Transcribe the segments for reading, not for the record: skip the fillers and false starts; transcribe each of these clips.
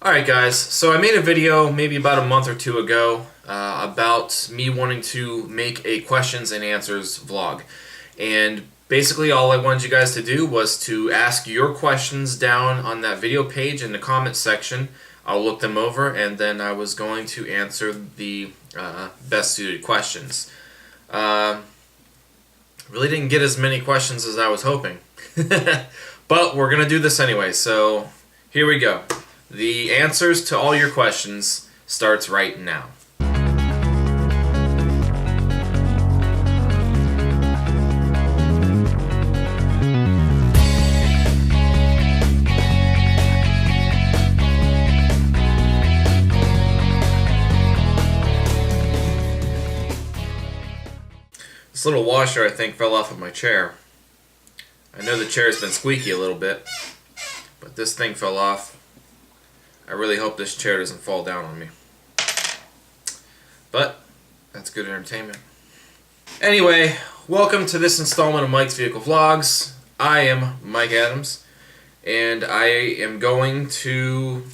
Alright guys, so I made a video maybe about a month or two ago about me wanting to make a questions and answers vlog. And basically all I wanted you guys to do was to ask your questions down on that video page in the comment section. I'll look them over and then I was going to answer the best suited questions. Really didn't get as many questions as I was hoping. But we're going to do this anyway, so here we go. The answers to all your questions starts right now. This little washer, I think, fell off of my chair. I know the chair's been squeaky a little bit, but this thing fell off. I really hope this chair doesn't fall down on me. But that's good entertainment. Anyway, welcome to this installment of Mike's Vehicle Vlogs. I am Mike Adams, and I am going to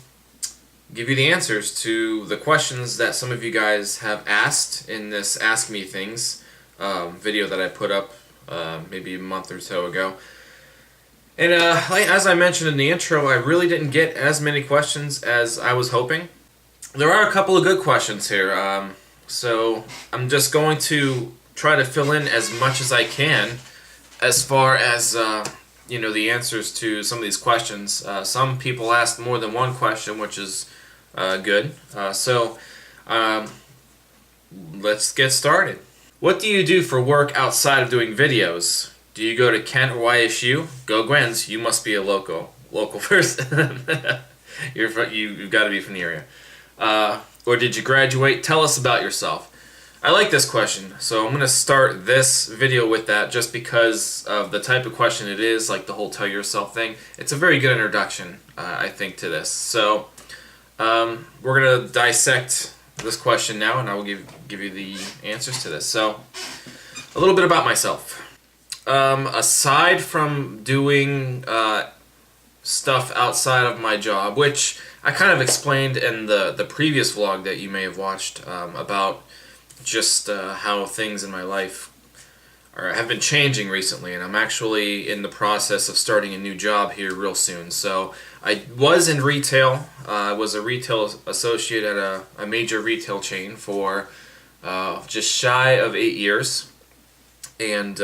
give you the answers to the questions that some of you guys have asked in this Ask Me Things video that I put up maybe a month or so ago. And as I mentioned in the intro, I really didn't get as many questions as I was hoping. There are a couple of good questions here, so I'm just going to try to fill in as much as I can as far as the answers to some of these questions. Some people asked more than one question, which is good. So let's get started. What do you do for work outside of doing videos? Do you go to Kent or YSU? Go Gwens, you must be a local person. You've got to be from the area. Or did you graduate? Tell us about yourself. I like this question, so I'm going to start this video with that just because of the type of question it is, like the whole tell yourself thing. It's a very good introduction, I think, to this. So we're going to dissect this question now, and I will give you the answers to this. So a little bit about myself. Aside from doing stuff outside of my job, which I kind of explained in the previous vlog that you may have watched about just how things in my life have been changing recently, and I'm actually in the process of starting a new job here real soon. So I was in retail. I was a retail associate at a major retail chain for just shy of 8 years, and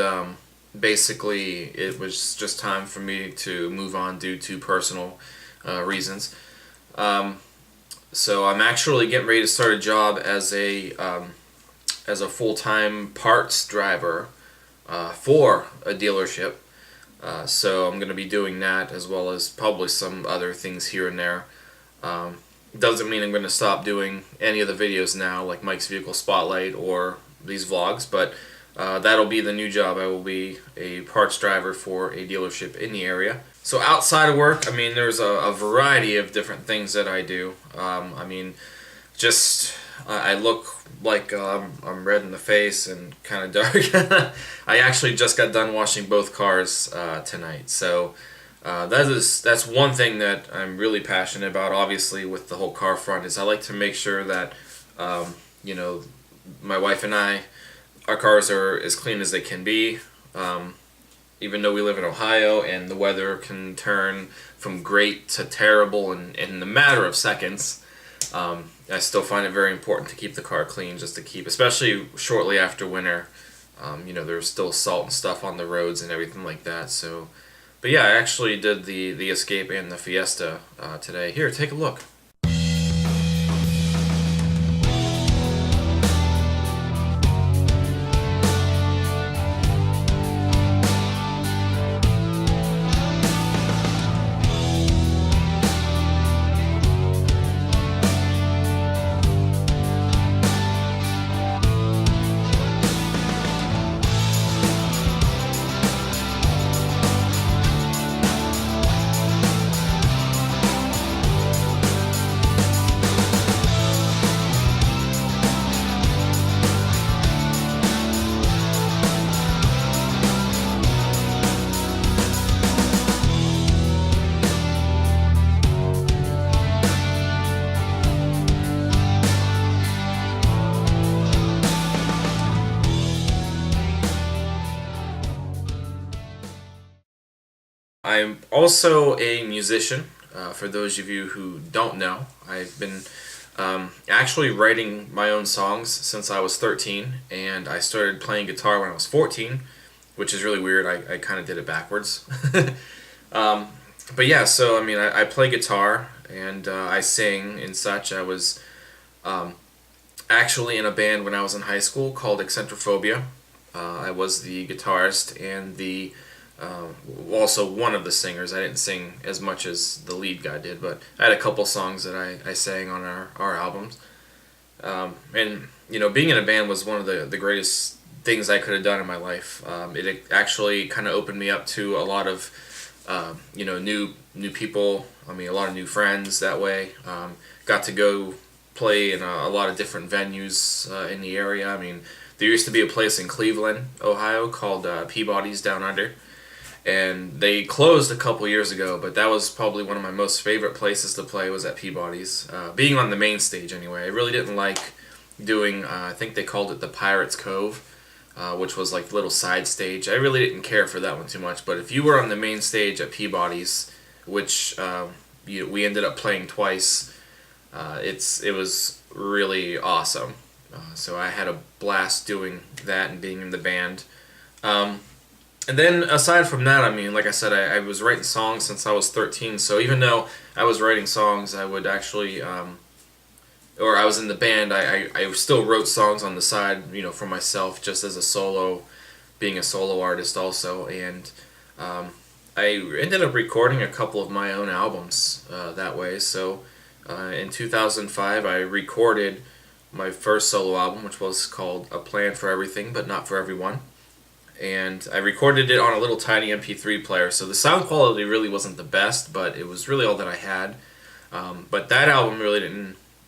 basically it was just time for me to move on due to personal reasons. So I'm actually getting ready to start a job as a full-time parts driver for a dealership. So I'm going to be doing that as well as probably some other things here and there. Doesn't mean I'm going to stop doing any of the videos now, like Mike's Vehicle Spotlight or these vlogs, but that'll be the new job. I will be a parts driver for a dealership in the area. So outside of work, I mean, there's a variety of different things that I do. I look like I'm red in the face and kind of dark. I actually just got done washing both cars tonight. So that's one thing that I'm really passionate about, obviously, with the whole car front, is I like to make sure that, my wife and I, our cars are as clean as they can be. Even though we live in Ohio and the weather can turn from great to terrible in the matter of seconds, I still find it very important to keep the car clean, just to keep, especially shortly after winter. There's still salt and stuff on the roads and everything like that. So, but yeah, I actually did the Escape and the Fiesta today. Here, take a look. I'm also a musician. For those of you who don't know, I've been actually writing my own songs since I was 13, and I started playing guitar when I was 14, which is really weird. I kind of did it backwards. um, but yeah, so I mean, I play guitar and I sing and such. I was um, actually in a band when I was in high school called Eccentrophobia. I was the guitarist and the also one of the singers. I didn't sing as much as the lead guy did, but I had a couple songs that I sang on our albums. And, you know, being in a band was one of the greatest things I could have done in my life. It actually kind of opened me up to a lot of, you know, new people. I mean, a lot of new friends that way. Got to go play in a lot of different venues in the area. I mean, there used to be a place in Cleveland, Ohio called Peabody's Down Under, and they closed a couple years ago, but that was probably one of my most favorite places to play was at Peabody's. Being on the main stage anyway, I really didn't like doing, I think they called it the Pirates Cove, which was like the little side stage. I really didn't care for that one too much, but if you were on the main stage at Peabody's, which we ended up playing twice, it was really awesome. So I had a blast doing that and being in the band. And then aside from that, I mean, like I said, I was writing songs since I was 13. So even though I was writing songs, I would actually, or I was in the band, I still wrote songs on the side, you know, for myself, just as a solo, being a solo artist also. And I ended up recording a couple of my own albums that way. So in 2005, I recorded my first solo album, which was called A Plan for Everything, but Not for Everyone. And I recorded it on a little tiny MP3 player, so the sound quality really wasn't the best, but it was really all that I had. But that album really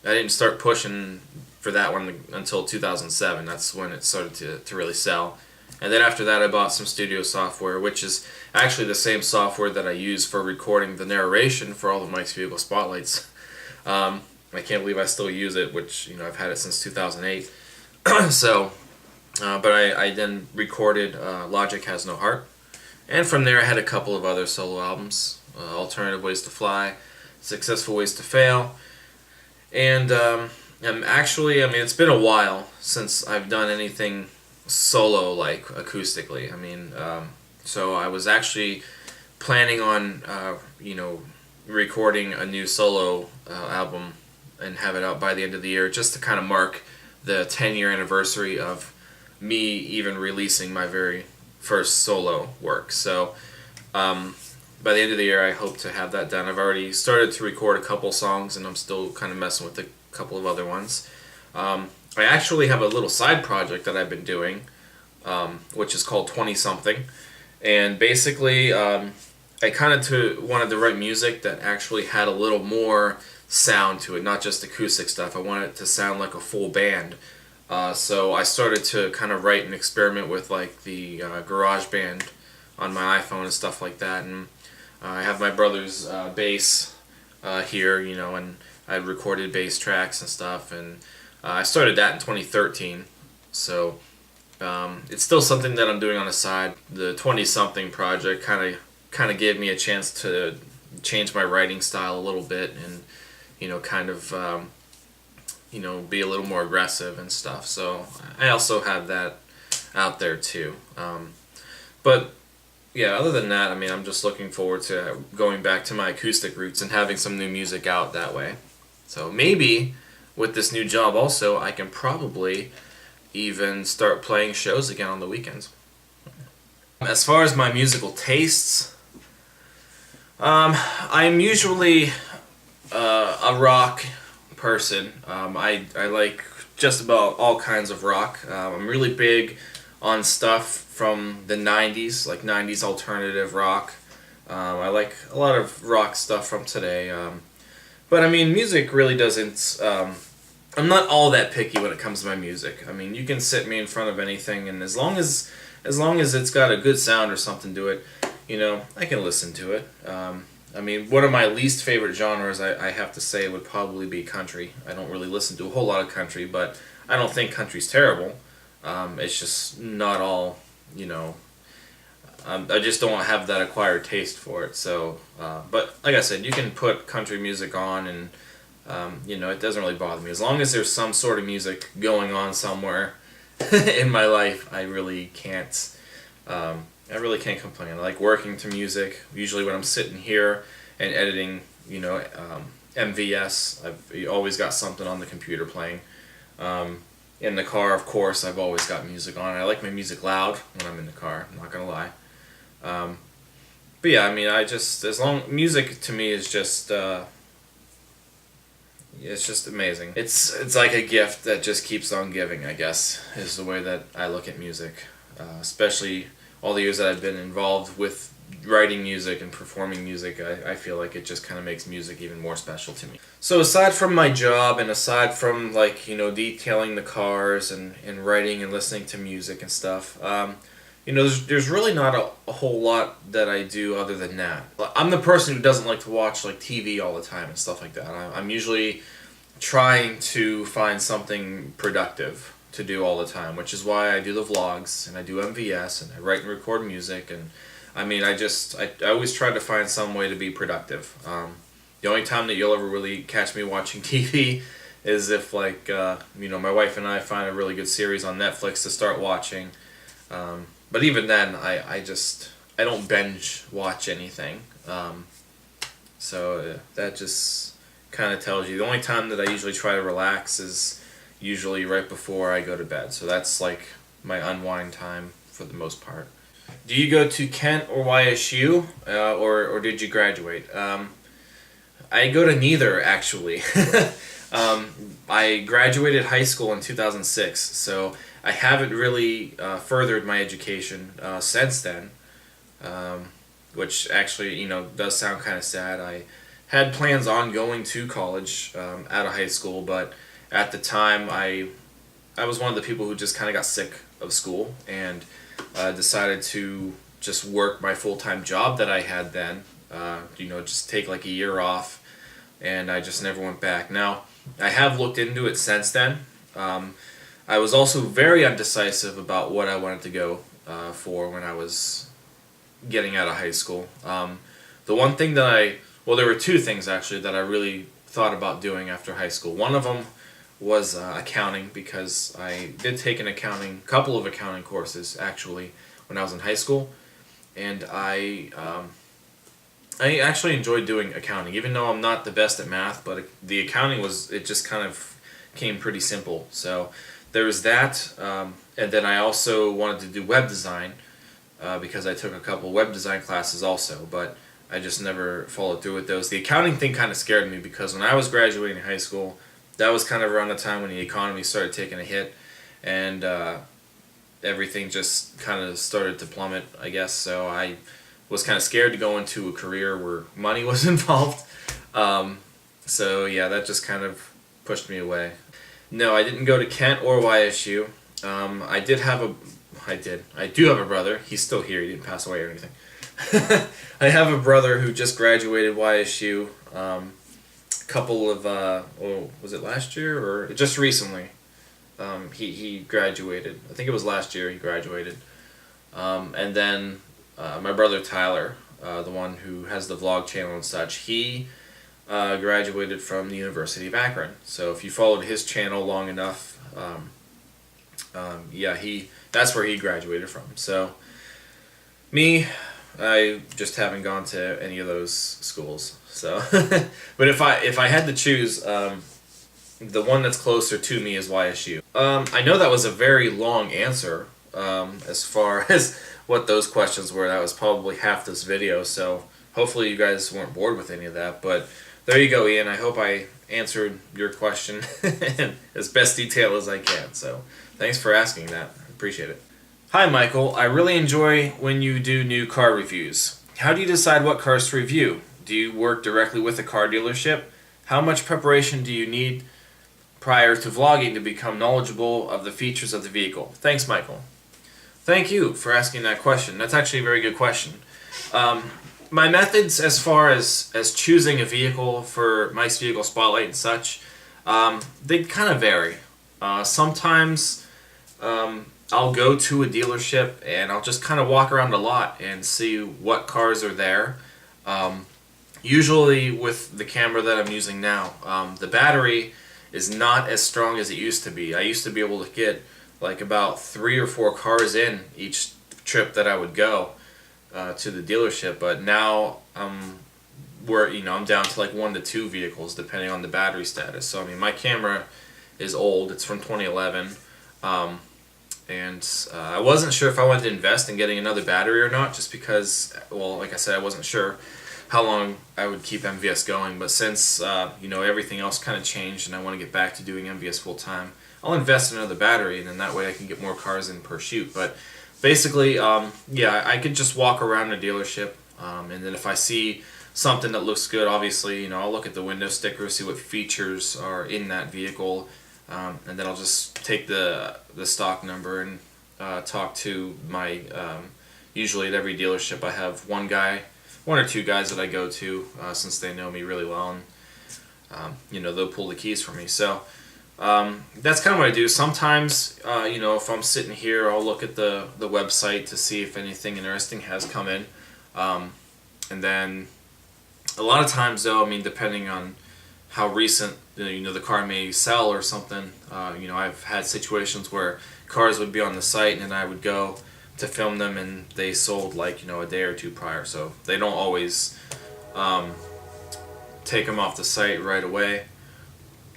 I didn't start pushing for that one until 2007. That's when it started to really sell. And then after that, I bought some studio software, which is actually the same software that I use for recording the narration for all of Mike's Vehicle Spotlights. I can't believe I still use it, which, you know, I've had it since 2008. So, but I then recorded Logic Has No Heart. And from there I had a couple of other solo albums, Alternative Ways to Fly, Successful Ways to Fail. And actually, I mean, it's been a while since I've done anything solo, like acoustically. I mean, so I was actually planning on, you know, recording a new solo album and have it out by the end of the year, just to kind of mark the 10-year anniversary of me even releasing my very first solo work. So by the end of the year, I hope to have that done. I've already started to record a couple songs, and I'm still kind of messing with a couple of other ones. I actually have a little side project that I've been doing, which is called 20-something. And basically, I kind of wanted to write music that actually had a little more sound to it, not just acoustic stuff. I wanted it to sound like a full band. So I started to kind of write and experiment with like the GarageBand on my iPhone and stuff like that. And I have my brother's bass here, you know, and I recorded bass tracks and stuff. And I started that in 2013. So it's still something that I'm doing on the side. The 20-something project kind of gave me a chance to change my writing style a little bit, and you know, kind of you know, be a little more aggressive and stuff. So I also have that out there too. But yeah, other than that, I mean, I'm just looking forward to going back to my acoustic roots and having some new music out that way. So maybe with this new job also, I can probably even start playing shows again on the weekends. As far as my musical tastes, I'm usually a rock person. I like just about all kinds of rock. I'm really big on stuff from the 90s, like 90s alternative rock. I like a lot of rock stuff from today. But I mean, music really doesn't... I'm not all that picky when it comes to my music. I mean, you can sit me in front of anything, and as long as it's got a good sound or something to it, you know, I can listen to it. I mean, one of my least favorite genres, I have to say, would probably be country. I don't really listen to a whole lot of country, but I don't think country's terrible. It's just not all, you know, I just don't have that acquired taste for it. So, but like I said, you can put country music on, and it doesn't really bother me as long as there's some sort of music going on somewhere in my life. I really can't. I really can't complain. I like working to music. Usually when I'm sitting here and editing, MVS, I've always got something on the computer playing. In the car, of course, I've always got music on. I like my music loud when I'm in the car, I'm not gonna lie. But yeah, I mean, music to me is just, it's just amazing. It's like a gift that just keeps on giving, I guess, is the way that I look at music. Especially all the years that I've been involved with writing music and performing music, I feel like it just kind of makes music even more special to me. So aside from my job and aside from detailing the cars and writing and listening to music and stuff, there's really not a whole lot that I do other than that. I'm the person who doesn't like to watch TV all the time and stuff like that. I'm usually trying to find something productive to do all the time, which is why I do the vlogs and I do MVS and I write and record music. And I mean, I always try to find some way to be productive. The only time that you'll ever really catch me watching TV is if my wife and I find a really good series on Netflix to start watching. But even then, I don't binge watch anything. So that just kind of tells you. The only time that I usually try to relax is usually right before I go to bed. So that's like my unwind time for the most part. Do you go to Kent or YSU, or did you graduate? I go to neither, actually. I graduated high school in 2006, so I haven't really furthered my education since then, which actually, does sound kind of sad. I had plans on going to college out of high school, but at the time, I was one of the people who just kind of got sick of school and decided to just work my full-time job that I had then, just take like a year off, and I just never went back. Now, I have looked into it since then. I was also very undecisive about what I wanted to go for when I was getting out of high school. The one thing that there were two things actually that I really thought about doing after high school. One of them was accounting, because I did take a couple of accounting courses actually when I was in high school, and I actually enjoyed doing accounting, even though I'm not the best at math. But the accounting it just kind of came pretty simple. So there was that, and then I also wanted to do web design because I took a couple web design classes also, but I just never followed through with those. The accounting thing kind of scared me because when I was graduating high school, that was kind of around the time when the economy started taking a hit, and everything just kind of started to plummet, I guess. So I was kind of scared to go into a career where money was involved. So yeah, that just kind of pushed me away. No, I didn't go to Kent or YSU. I do have a brother. He's still here. He didn't pass away or anything. I have a brother who just graduated YSU. Couple of was it last year or just recently? He graduated. I think it was last year he graduated. And then my brother Tyler, the one who has the vlog channel and such, he graduated from the University of Akron. So if you followed his channel long enough, that's where he graduated from. So me, I just haven't gone to any of those schools. So, but if I had to choose, the one that's closer to me is YSU. I know that was a very long answer as far as what those questions were. That was probably half this video, so hopefully you guys weren't bored with any of that. But there you go, Ian. I hope I answered your question in as best detail as I can. So thanks for asking that. I appreciate it. Hi, Michael. I really enjoy when you do new car reviews. How do you decide what cars to review? Do you work directly with a car dealership? How much preparation do you need prior to vlogging to become knowledgeable of the features of the vehicle? Thanks, Michael. Thank you for asking that question. That's actually a very good question. My methods as far as choosing a vehicle for Mike's Vehicle Spotlight and such, they kind of vary. Sometimes I'll go to a dealership and I'll just kind of walk around a lot and see what cars are there. Usually with the camera that I'm using now, the battery is not as strong as it used to be. I used to be able to get like about 3 or 4 cars in each trip that I would go to the dealership, but now I'm down to like 1 to 2 vehicles depending on the battery status. So I mean, my camera is old. It's from 2011. I wasn't sure if I wanted to invest in getting another battery or not, just because, well, like I said, I wasn't sure how long I would keep MVS going. But since everything else kind of changed and I want to get back to doing MVS full time, I'll invest in another battery, and then that way I can get more cars in per shoot. But basically, I could just walk around a dealership, and then if I see something that looks good, obviously, I'll look at the window sticker, see what features are in that vehicle. And then I'll just take the stock number and talk to my, usually at every dealership I have one or two guys that I go to since they know me really well, and they'll pull the keys for me. So that's kind of what I do. Sometimes if I'm sitting here, I'll look at the website to see if anything interesting has come in, and then a lot of times though, I mean, depending on how recent the car may sell or something, I've had situations where cars would be on the site and then I would go to film them and they sold like a day or two prior, so they don't always take them off the site right away.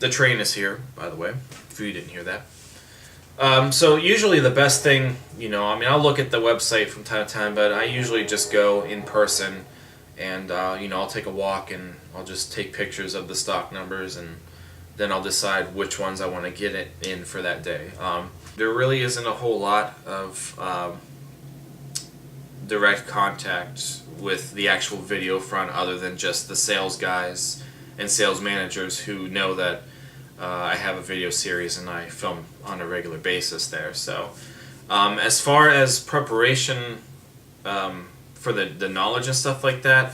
The train is here, by the way, if you didn't hear that. So usually the best thing, I'll look at the website from time to time, but I usually just go in person and I'll take a walk and I'll just take pictures of the stock numbers, and then I'll decide which ones I want to get it in for that day. There really isn't a whole lot of direct contact with the actual video front other than just the sales guys and sales managers who know that I have a video series and I film on a regular basis there. So as far as preparation for the knowledge and stuff like that,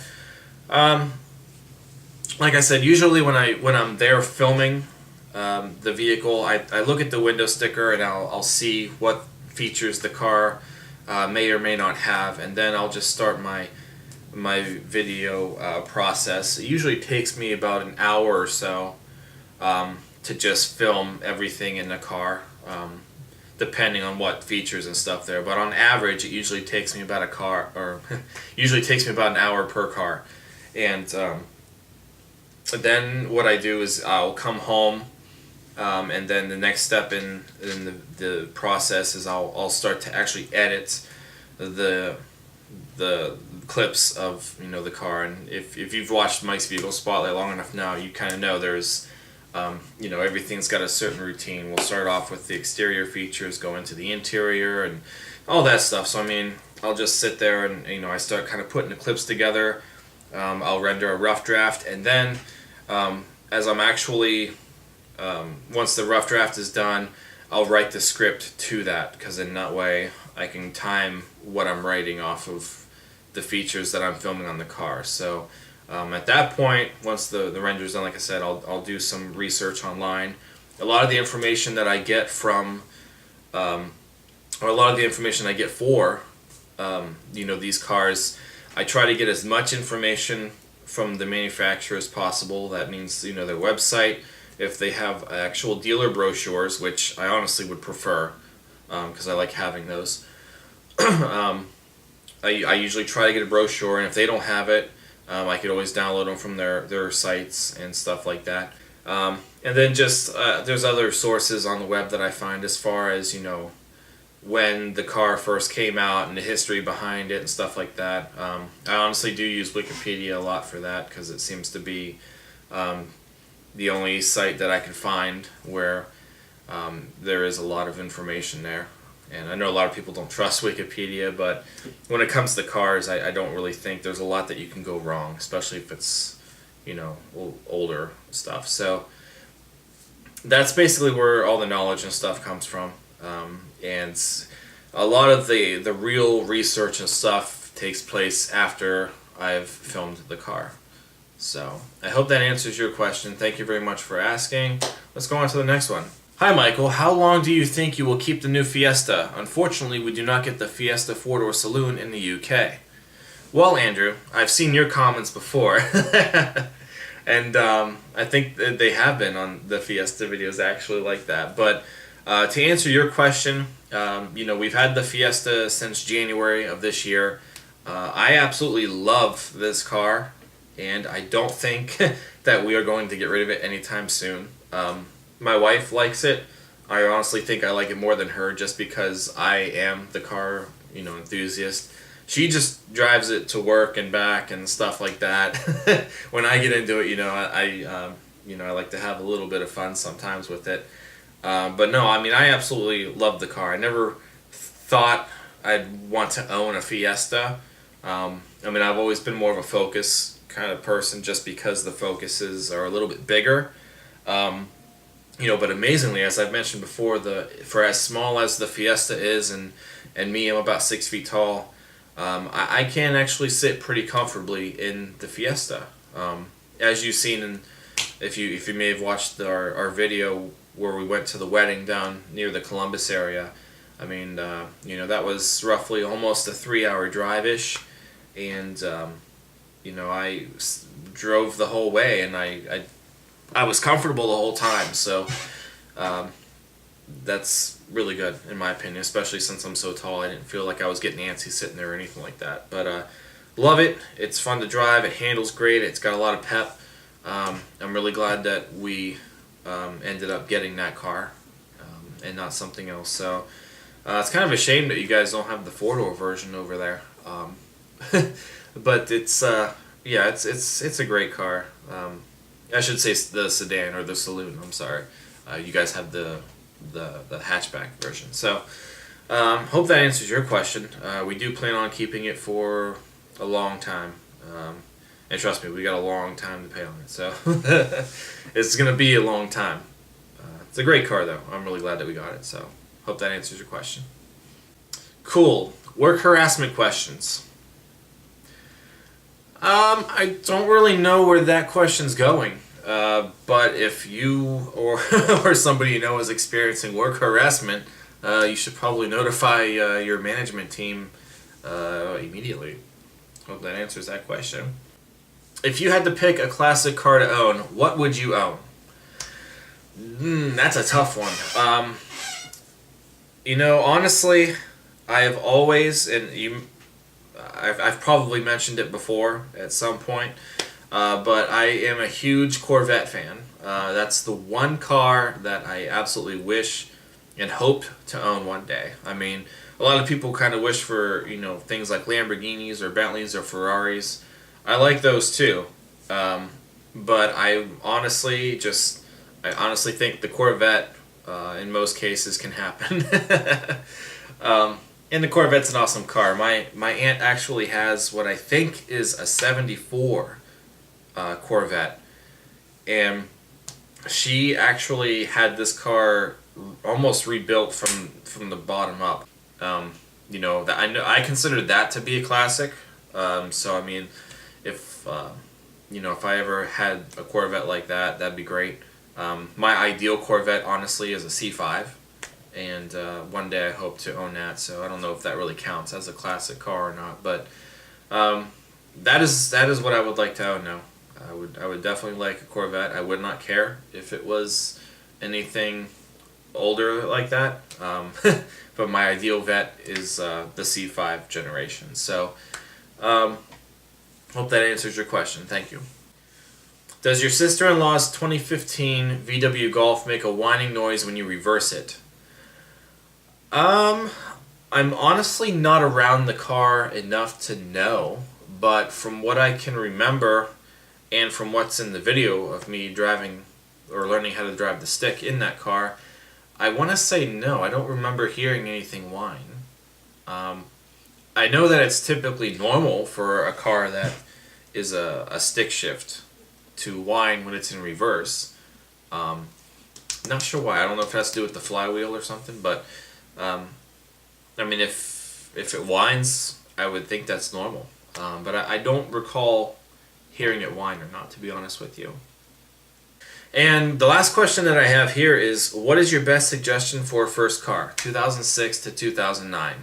like I said, usually when I'm there filming the vehicle, I look at the window sticker and I'll see what features the car may or may not have, and then I'll just start my video process. It usually takes me about an hour or so to just film everything in the car, depending on what features and stuff there. But on average, it usually takes me about usually takes me about an hour per car. And then what I do is I'll come home, and then the next step in the process is I'll start to actually edit the clips of the car. And if you've watched Mike's Vehicle Spotlight long enough now, you kind of know there's everything's got a certain routine. We'll start off with the exterior features, go into the interior, and all that stuff. So I mean, I'll just sit there and I start kind of putting the clips together. I'll render a rough draft, and then as I'm actually once the rough draft is done, I'll write the script to that, because in that way I can time what I'm writing off of the features that I'm filming on the car. So at that point, once the render's done, like I said, I'll do some research online. A lot of the information that I get from, or a lot of the information I get for, these cars, I try to get as much information from the manufacturer as possible. That means their website. If they have actual dealer brochures, which I honestly would prefer, because I like having those. I usually try to get a brochure, and if they don't have it, I could always download them from their sites and stuff like that. And then just there's other sources on the web that I find as far as when the car first came out and the history behind it and stuff like that. I honestly do use Wikipedia a lot for that, because it seems to be the only site that I can find where there is a lot of information there. And I know a lot of people don't trust Wikipedia, but when it comes to cars, I don't really think there's a lot that you can go wrong, especially if it's older stuff. So that's basically where all the knowledge and stuff comes from. And a lot of the real research and stuff takes place after I've filmed the car. So I hope that answers your question. Thank you very much for asking. Let's go on to the next one. Hi Michael, how long do you think you will keep the new Fiesta? Unfortunately, we do not get the Fiesta 4-door saloon in the UK. Well, Andrew, I've seen your comments before, and I think that they have been on the Fiesta videos actually like that. But to answer your question, we've had the Fiesta since January of this year. I absolutely love this car, and I don't think that we are going to get rid of it anytime soon. My wife likes it. I honestly think I like it more than her just because I am the car, enthusiast. She just drives it to work and back and stuff like that. When I get into it, I like to have a little bit of fun sometimes with it. But no, I mean, I absolutely love the car. I never thought I'd want to own a Fiesta. I've always been more of a Focus kind of person just because the Focuses are a little bit bigger. But amazingly, as I've mentioned before, for as small as the Fiesta is, and me, I'm about 6 feet tall. I can actually sit pretty comfortably in the Fiesta. As you've seen, if you may have watched our video where we went to the wedding down near the Columbus area, that was roughly almost a 3-hour drive-ish, and I drove the whole way, and I was comfortable the whole time, so that's really good in my opinion, especially since I'm so tall. I didn't feel like I was getting antsy sitting there or anything like that. But love it. It's fun to drive. It handles great. It's got a lot of pep. I'm really glad that we ended up getting that car and not something else. So it's kind of a shame that you guys don't have the 4-door version over there. But it's it's a great car. I should say the sedan or the saloon. I'm sorry. You guys have the hatchback version. So hope that answers your question. We do plan on keeping it for a long time. And trust me, we got a long time to pay on it. So it's going to be a long time. It's a great car, though. I'm really glad that we got it. So hope that answers your question. Cool. Work harassment questions. I don't really know where that question's going. But if you or somebody you know is experiencing work harassment, you should probably notify your management team immediately. Hope that answers that question. If you had to pick a classic car to own, what would you own? That's a tough one. Honestly, I have always, I've probably mentioned it before at some point, but I am a huge Corvette fan. That's the one car that I absolutely wish and hope to own one day. I mean, a lot of people kind of wish for, things like Lamborghinis or Bentleys or Ferraris. I like those too. But I honestly think the Corvette, in most cases, can happen. And the Corvette's an awesome car. My aunt actually has what I think is a 74 Corvette. And she actually had this car almost rebuilt from the bottom up. I consider that to be a classic. So I mean, if I ever had a Corvette like that, that'd be great. My ideal Corvette, honestly, is a C5, and one day I hope to own that. So I don't know if that really counts as a classic car or not, but that is what I would like to own now. I would definitely like a Corvette. I would not care if it was anything older like that. But my ideal vet is the C5 generation. So hope that answers your question. Thank you. Does your sister-in-law's 2015 VW Golf make a whining noise when you reverse it? I'm honestly not around the car enough to know, but from what I can remember and from what's in the video of me driving or learning how to drive the stick in that car, I want to say no. I don't remember hearing anything whine. I know that it's typically normal for a car that is a stick shift to whine when it's in reverse. Not sure why. I don't know if it has to do with the flywheel or something, but if it whines, I would think that's normal. But I don't recall hearing it whine or not, to be honest with you. And the last question that I have here is, what is your best suggestion for a first car, 2006 to 2009?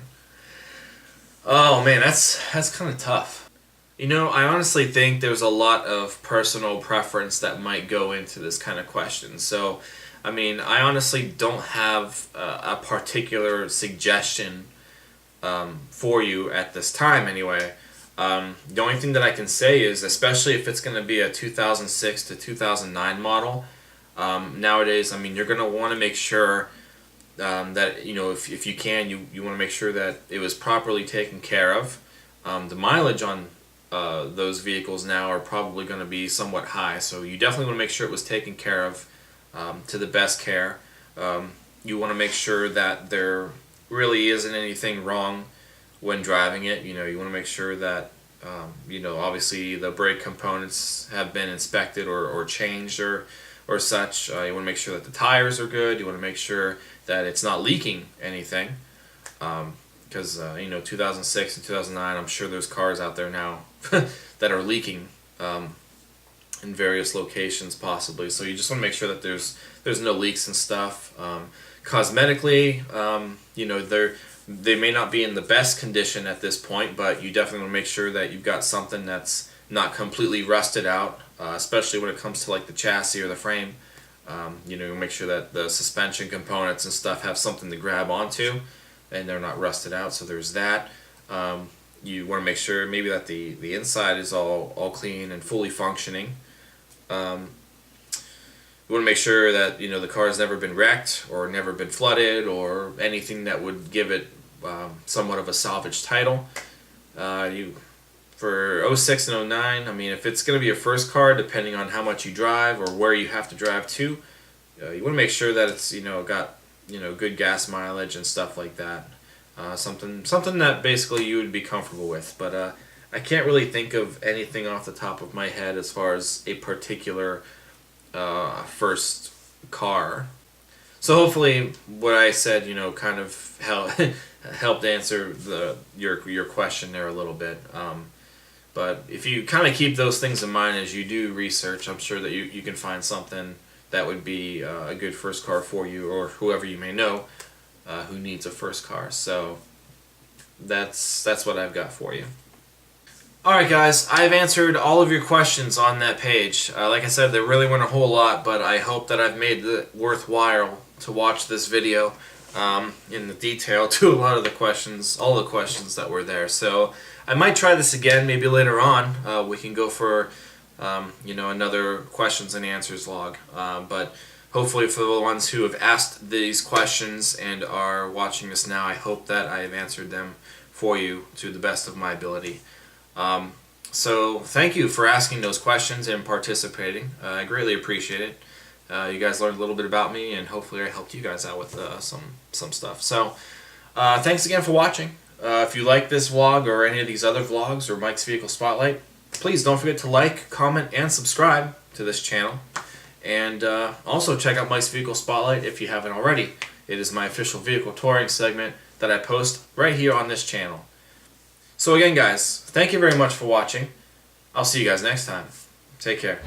Oh man, that's kind of tough. You know, I honestly think there's a lot of personal preference that might go into this kind of question. So, I mean, I honestly don't have a particular suggestion for you at this time anyway. The only thing that I can say is, especially if it's going to be a 2006 to 2009 model, nowadays, I mean, you're going to want to make sure that, you know, if you can, you want to make sure that it was properly taken care of. The mileage on those vehicles now are probably going to be somewhat high, so you definitely want to make sure it was taken care of to the best care. You want to make sure that there really isn't anything wrong when driving it. You know, you want to make sure that you know, obviously the brake components have been inspected or changed or such. You want to make sure that the tires are good. You want to make sure that it's not leaking anything, because you know, 2006 and 2009, I'm sure there's cars out there now that are leaking in various locations possibly. So you just want to make sure that there's no leaks and stuff. Cosmetically, you know, they may not be in the best condition at this point, but you definitely want to make sure that you've got something that's not completely rusted out, especially when it comes to like the chassis or the frame. You know, make sure that the suspension components and stuff have something to grab onto and they're not rusted out, so there's that. You want to make sure maybe that the inside is all clean and fully functioning. You want to make sure that, you know, the car has never been wrecked or never been flooded or anything that would give it somewhat of a salvage title. For 06 and 09, I mean, if it's going to be a first car, depending on how much you drive or where you have to drive to, you want to make sure that it's, you know, got, you know, good gas mileage and stuff like that. Something that basically you would be comfortable with. But I can't really think of anything off the top of my head as far as a particular first car. So hopefully what I said, you know, kind of helped answer your question there a little bit. But if you kind of keep those things in mind as you do research, I'm sure that you can find something that would be a good first car for you or whoever you may know who needs a first car. So that's what I've got for you. Alright guys, I've answered all of your questions on that page. Like I said, there really weren't a whole lot, but I hope that I've made it worthwhile to watch this video in the detail to a lot of the questions, all the questions that were there. So I might try this again maybe later on. We can go for you know, another questions and answers log. But hopefully for the ones who have asked these questions and are watching this now, I hope that I have answered them for you to the best of my ability. So thank you for asking those questions and participating. I greatly appreciate it. You guys learned a little bit about me, and hopefully I helped you guys out with some stuff. So thanks again for watching. If you like this vlog or any of these other vlogs or Mike's Vehicle Spotlight, please don't forget to like, comment, and subscribe to this channel. And also check out Mike's Vehicle Spotlight if you haven't already. It is my official vehicle touring segment that I post right here on this channel. So again guys, thank you very much for watching. I'll see you guys next time. Take care.